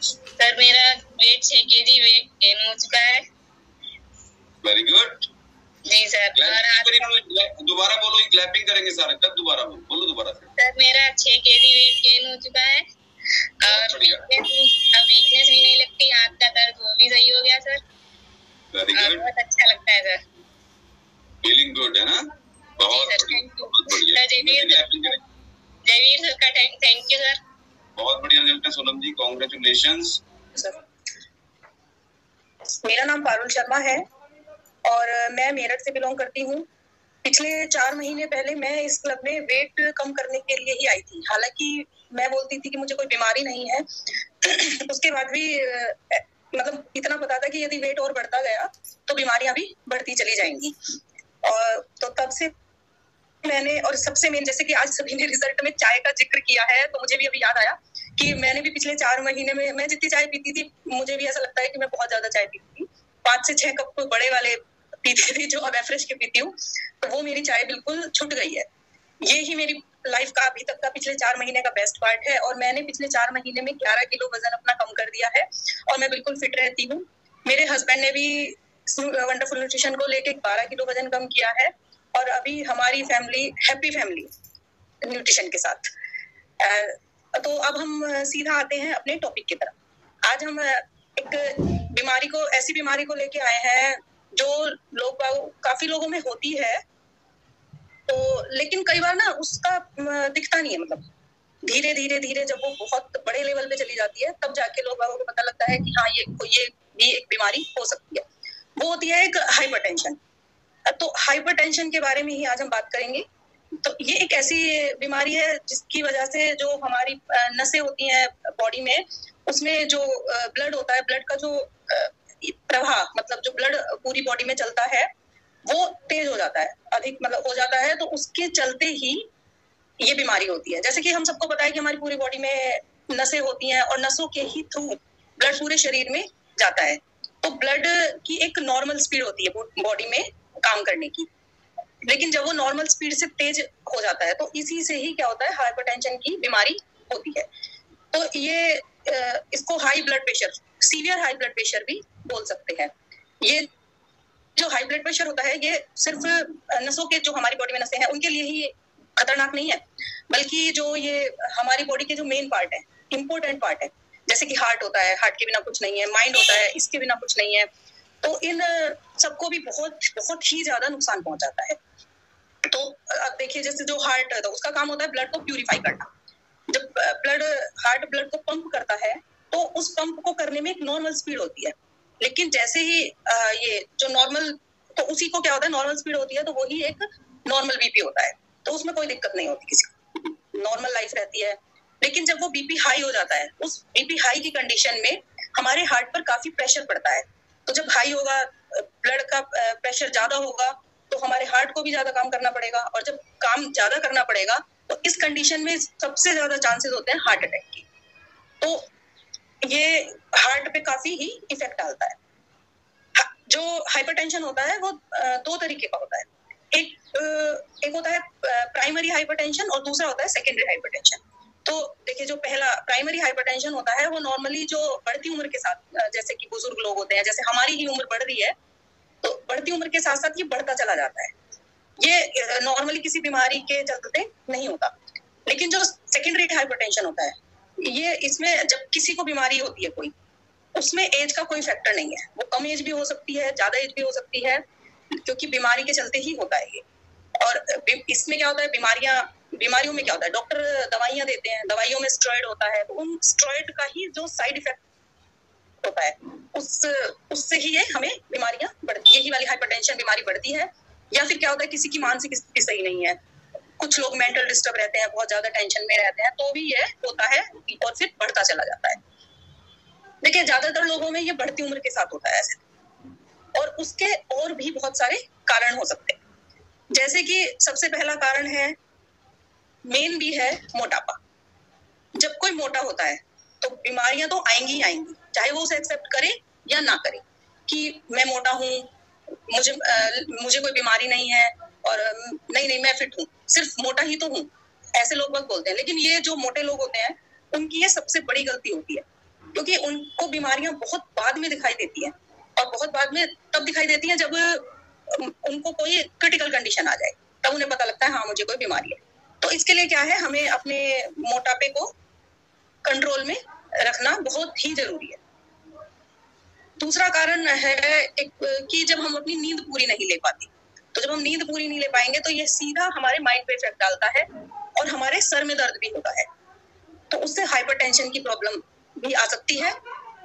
Sir मेरा wait 6 kg weight gain हो चुका है। वेरी गुड जी सर। दोबारा बोलो, क्लैपिंग करेंगे सारे। तब दोबारा बोलो दोबारा से। सर मेरा 6 kg वेट गेन हो चुका है और वीकनेस भी नहीं लगती, हाथ का दर्द वो भी सही हो गया सर। वेरी गुड, बहुत अच्छा लगता है सर। फीलिंग गुड है ना? बहुत बढ़िया। जयवीर सर का थैंक यू सर। बहुत बढ़िया रिजल्ट है सोनम जी, कांग्रेचुलेशंस। मेरा नाम पारुल शर्मा है और मैं मेरठ से बिलोंग करती हूँ। पिछले 4 महीने पहले मैं इस क्लब में वेट कम करने के लिए ही आई थी। हालांकि मैं बोलती थी कि मुझे कोई बीमारी नहीं है उसके बाद भी मतलब इतना पता था कि यदि वेट और बढ़ता गया तो बीमारियां भी बढ़ती चली जाएंगी। और तो तब से मैंने, और सबसे मेन, जैसे कि आज सभी ने रिजल्ट में चाय का जिक्र किया है तो मुझे भी अभी याद आया कि मैंने भी पिछले 4 महीने में मैं जितनी चाय पीती थी, मुझे भी ऐसा लगता है कि मैं बहुत ज्यादा चाय पीती थी। 5 से 6 कप बड़े वाले पीती थी जो अब एवरेज के पीती हूँ, तो वो मेरी चाय बिल्कुल छूट गई है। ये ही मेरी लाइफ का अभी तक का पिछले 4 महीने का बेस्ट पार्ट है। और मैंने पिछले 4 महीने में 11 किलो वजन अपना कम कर दिया है और मैं बिल्कुल फिट रहती हूँ। मेरे हस्बैंड ने भी वंडरफुल न्यूट्रिशन को लेके 12 किलो वजन कम किया है और अभी हमारी फैमिली हैप्पी फैमिली न्यूट्रिशन के साथ। तो अब हम सीधा आते हैं अपने टॉपिक की तरफ। आज हम एक बीमारी को, ऐसी बीमारी को लेके आए हैं जो लोग काफी लोगों में होती है, तो लेकिन कई बार ना उसका दिखता नहीं है। मतलब धीरे धीरे जब वो बहुत बड़े लेवल पे चली जाती है तब जाके लोगों को पता लगता है कि हाँ ये भी एक बीमारी हो सकती है। वो होती है एक हाइपरटेंशन। तो हाइपरटेंशन के बारे में ही आज हम बात करेंगे। तो ये एक ऐसी बीमारी है जिसकी वजह से जो हमारी नसें होती हैं बॉडी में, उसमें जो ब्लड होता है, ब्लड का जो प्रवाह, मतलब जो ब्लड पूरी बॉडी में चलता है वो तेज हो जाता है, अधिक मतलब हो जाता है। तो उसके चलते ही ये बीमारी होती है। जैसे कि हम सबको पता है कि हमारी पूरी बॉडी में नसें होती हैं और नसों के ही थ्रू ब्लड पूरे शरीर में जाता है। तो ब्लड की एक नॉर्मल स्पीड होती है बॉडी में काम करने की, लेकिन जब वो नॉर्मल स्पीड से तेज हो जाता है तो इसी से ही क्या होता है, हाइपरटेंशन की बीमारी होती है। तो ये इसको high blood pressure, severe high blood pressure भी बोल सकते हैं। ये जो हाई ब्लड प्रेशर होता है ये सिर्फ नसों के, जो हमारी बॉडी में नसें हैं उनके लिए ही खतरनाक नहीं है, बल्कि जो ये हमारी बॉडी के जो मेन पार्ट है, इम्पोर्टेंट पार्ट है, जैसे कि हार्ट होता है, हार्ट के बिना कुछ नहीं है, माइंड होता है, इसके बिना कुछ नहीं है, तो इन सबको भी बहुत बहुत ही ज्यादा नुकसान पहुंचाता है। तो अब देखिए, जैसे जो हार्ट है तो उसका काम होता है ब्लड को प्यूरिफाई करना। जब हार्ट ब्लड को पंप करता है तो उस पंप को करने में एक नॉर्मल स्पीड होती है, लेकिन जैसे ही ये जो नॉर्मल, तो उसी को क्या होता है, नॉर्मल स्पीड होती है तो वही एक नॉर्मल बीपी होता है, तो उसमें कोई दिक्कत नहीं होती, किसी को नॉर्मल लाइफ रहती है। लेकिन जब वो बीपी हाई हो जाता है, उस बीपी हाई की कंडीशन में हमारे हार्ट पर काफी प्रेशर पड़ता है। तो जब हाई होगा, ब्लड का प्रेशर ज्यादा होगा तो हमारे हार्ट को भी ज्यादा काम करना पड़ेगा, और जब काम ज्यादा करना पड़ेगा तो इस कंडीशन में सबसे ज्यादा चांसेस होते हैं हार्ट अटैक की। तो ये हार्ट पे काफी ही इफेक्ट डालता है। जो हाइपरटेंशन होता है वो 2 तरीके का होता है। एक होता है प्राइमरी हाइपरटेंशन और दूसरा होता है सेकेंडरी हाइपरटेंशन। तो देखिए, जो पहला प्राइमरी हाइपरटेंशन होता है वो नॉर्मली जो बढ़ती उम्र के साथ, जैसे कि बुजुर्ग लोग होते हैं, जैसे हमारी ही उम्र बढ़ रही है तो बढ़ती उम्र के साथ साथ ये बढ़ता चला जाता है। ये नॉर्मली किसी बीमारी के चलते नहीं होता। लेकिन जो सेकेंडरी हाइपरटेंशन होता है, ये इसमें जब किसी को बीमारी होती है कोई, उसमें एज का कोई फैक्टर नहीं है। वो कम एज भी हो सकती है, ज्यादा एज भी हो सकती है, क्योंकि बीमारी के चलते ही होता है ये। और इसमें क्या होता है, बीमारियों में क्या होता है, डॉक्टर दवाइयां देते हैं, दवाइयों में स्टेरॉइड होता है, तो उन स्टेरॉइड का ही जो साइड इफेक्ट होता है उससे ही ये हमें बीमारियां बढ़ती, यही वाली हाइपरटेंशन बीमारी बढ़ती है। या फिर क्या होता है, किसी की मानसिक स्थिति सही नहीं है, कुछ लोग मेंटल डिस्टर्ब रहते हैं, बहुत ज्यादा टेंशन में रहते हैं, तो भी ये होता है और फिर बढ़ता चला जाता है। देखिए, ज्यादातर लोगों में ये बढ़ती उम्र के साथ होता है ऐसे, और उसके और भी बहुत सारे कारण हो सकते हैं। जैसे कि सबसे पहला कारण है, मेन भी है, मोटापा। जब कोई मोटा होता है तो बीमारियां तो आएंगी ही आएंगी, चाहे वो उसे एक्सेप्ट करे या ना करे कि मैं मोटा हूँ, मुझे कोई बीमारी नहीं है, और नहीं मैं फिट हूँ, सिर्फ मोटा ही तो हूँ, ऐसे लोग बहुत बोलते हैं। लेकिन ये जो मोटे लोग होते हैं उनकी ये सबसे बड़ी गलती होती है। क्योंकि उनको बीमारियां बहुत बाद में दिखाई देती हैं, और बहुत बाद में तब दिखाई देती हैं जब उनको कोई क्रिटिकल कंडीशन आ जाए, तब उन्हें पता लगता है हाँ मुझे कोई बीमारी है। तो इसके लिए क्या है, हमें अपने मोटापे को कंट्रोल में रखना बहुत ही जरूरी है। दूसरा कारण है कि जब हम अपनी नींद पूरी नहीं ले पाते, तो जब हम नींद पूरी नहीं ले पाएंगे तो ये सीधा हमारे माइंड पे इफेक्ट डालता है और हमारे सर में दर्द भी होता है, तो उससे हाइपरटेंशन की प्रॉब्लम भी आ सकती है।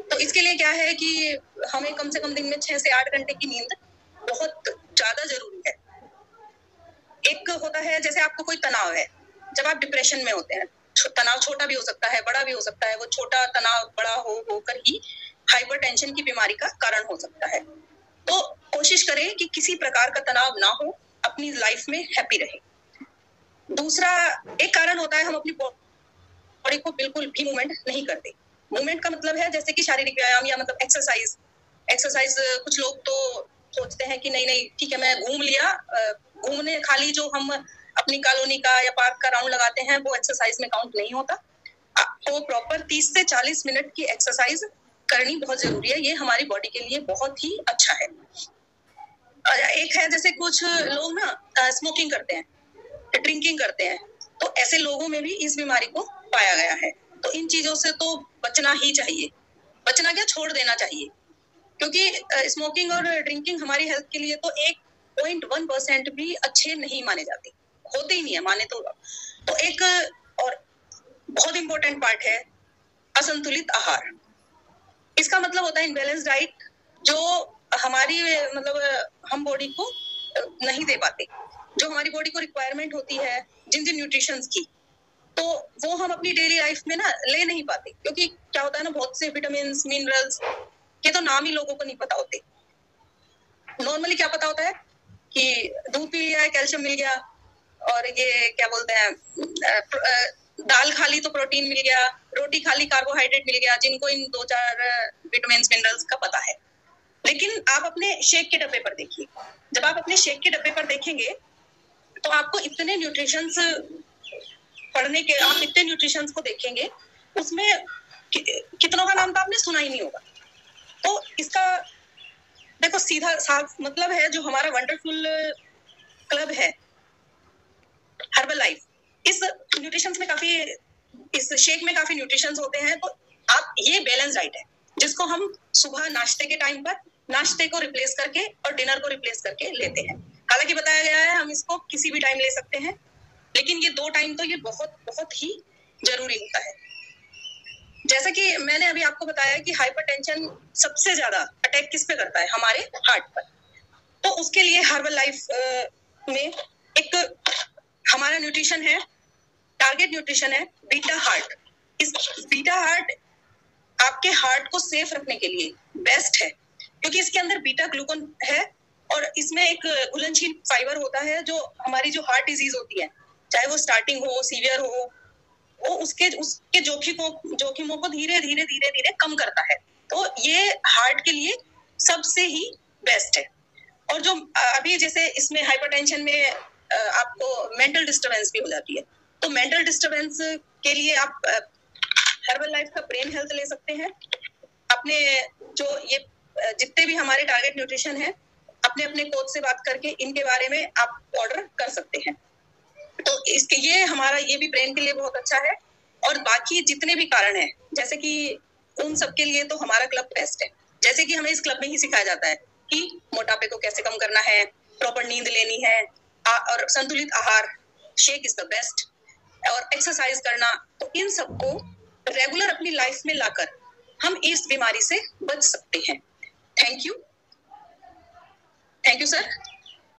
तो इसके लिए क्या है कि हमें कम से कम दिन में 6 से 8 घंटे की नींद बहुत ज्यादा जरूरी है। एक होता है जैसे आपको कोई तनाव है, जब आप डिप्रेशन में होते हैं, तनाव छोटा भी हो सकता है, बड़ा भी हो सकता है, वो छोटा तनाव बड़ा होकर ही हाइपरटेंशन की बीमारी का कारण हो सकता है। तो कोशिश करें कि किसी प्रकार का तनाव ना हो, अपनी लाइफ में हैप्पी रहे। दूसरा एक कारण होता है, हम अपनी बॉडी को बिल्कुल भी मूवमेंट नहीं करते। मूवमेंट का मतलब है जैसे कि शारीरिक व्यायाम या मतलब एक्सरसाइज। कुछ लोग तो सोचते हैं कि नहीं ठीक है, मैं घूम लिया, घूमने खाली जो हम अपनी कॉलोनी का या पार्क का राउंड लगाते हैं वो एक्सरसाइज में काउंट नहीं होता। तो प्रॉपर 30 से 40 मिनट की एक्सरसाइज करनी बहुत जरूरी है, ये हमारी बॉडी के लिए बहुत ही अच्छा है। एक है जैसे कुछ लोग ना स्मोकिंग करते हैं, ड्रिंकिंग करते हैं, तो ऐसे लोगों में भी इस बीमारी को पाया गया है। तो इन चीजों से तो बचना ही चाहिए, बचना क्या छोड़ देना चाहिए, क्योंकि स्मोकिंग और ड्रिंकिंग हमारी हेल्थ के लिए तो 1.1% भी अच्छे नहीं माने जाते, होते ही नहीं है माने तो एक और बहुत इंपॉर्टेंट पार्ट है असंतुलित आहार। इसका मतलब होता है इनबैलेंस डाइट, जो हमारी मतलब हम बॉडी को नहीं दे पाते, जो हमारी बॉडी को रिक्वायरमेंट होती है जिन न्यूट्रिशंस की, तो वो हम अपनी डेली लाइफ में ना ले नहीं पाते। क्योंकि क्या होता है ना, बहुत से विटामिन मिनरल्स के तो नाम ही लोगों को नहीं पता होते। नॉर्मली क्या पता होता है कि दूध पी लिया है कैल्शियम मिल गया, और ये क्या बोलते हैं दाल खा ली तो प्रोटीन मिल गया, रोटी खा ली कार्बोहाइड्रेट मिल गया, जिनको इन 2-4 विटामिन मिनरल्स का पता है। लेकिन आप अपने शेक के डब्बे पर देखिए, जब आप अपने शेक के डब्बे पर देखेंगे तो आपको इतने न्यूट्रिशंस आप इतने न्यूट्रिशंस को देखेंगे, उसमें कितनों का नाम तो आपने सुना ही नहीं होगा। तो इसका देखो सीधा साफ मतलब है, जो हमारा वंडरफुल क्लब है हर्बल लाइफ, इस न्यूट्रिशंस में काफी, इस शेक में काफी न्यूट्रिशंस होते हैं। तो आप ये बैलेंस डाइट है जिसको हम सुबह नाश्ते के टाइम पर नाश्ते को रिप्लेस करके और डिनर को रिप्लेस करके लेते हैं। हालांकि बताया गया है हम इसको किसी भी टाइम ले सकते हैं, लेकिन ये 2 टाइम तो ये बहुत बहुत ही जरूरी होता है। जैसे कि मैंने अभी आपको बताया कि हाइपरटेंशन सबसे ज्यादा अटैक किस पे करता है, हमारे हार्ट पर। तो उसके लिए हर्बल लाइफ में एक हमारा न्यूट्रिशन है, टारगेट न्यूट्रिशन है बीटा हार्ट। इस बीटा हार्ट आपके हार्ट को सेफ रखने के लिए बेस्ट है, क्योंकि इसके अंदर बीटा ग्लूकोन है और इसमें एक घुलनशील फाइबर होता है जो हमारी जो हार्ट डिजीज होती है, चाहे वो स्टार्टिंग हो, सीवियर हो, वो उसके जोखिमों को धीरे धीरे कम करता है। तो ये हार्ट के लिए सबसे ही बेस्ट है। और जो अभी जैसे इसमें हाइपरटेंशन में आपको मेंटल डिस्टर्बेंस भी हो जाती है, तो मेंटल डिस्टर्बेंस के लिए आप हर्बल लाइफ का ब्रेन हेल्थ ले सकते हैं। अपने जो ये जितने भी हमारे टारगेट न्यूट्रिशन है, अपने अपने कोच से बात करके इनके बारे में आप ऑर्डर कर सकते हैं। तो इसके ये भी ब्रेन के लिए बहुत अच्छा है। और बाकी जितने भी कारण हैं, जैसे कि उन सब के लिए तो हमारा क्लब बेस्ट है। जैसे कि हमें इस क्लब में ही सिखाया जाता है कि मोटापे को कैसे कम करना है, प्रॉपर नींद लेनी है, और संतुलित आहार, शेक इज द बेस्ट, और एक्सरसाइज करना। तो इन सबको रेगुलर अपनी लाइफ में लाकर हम इस बीमारी से बच सकते हैं। Thank you sir.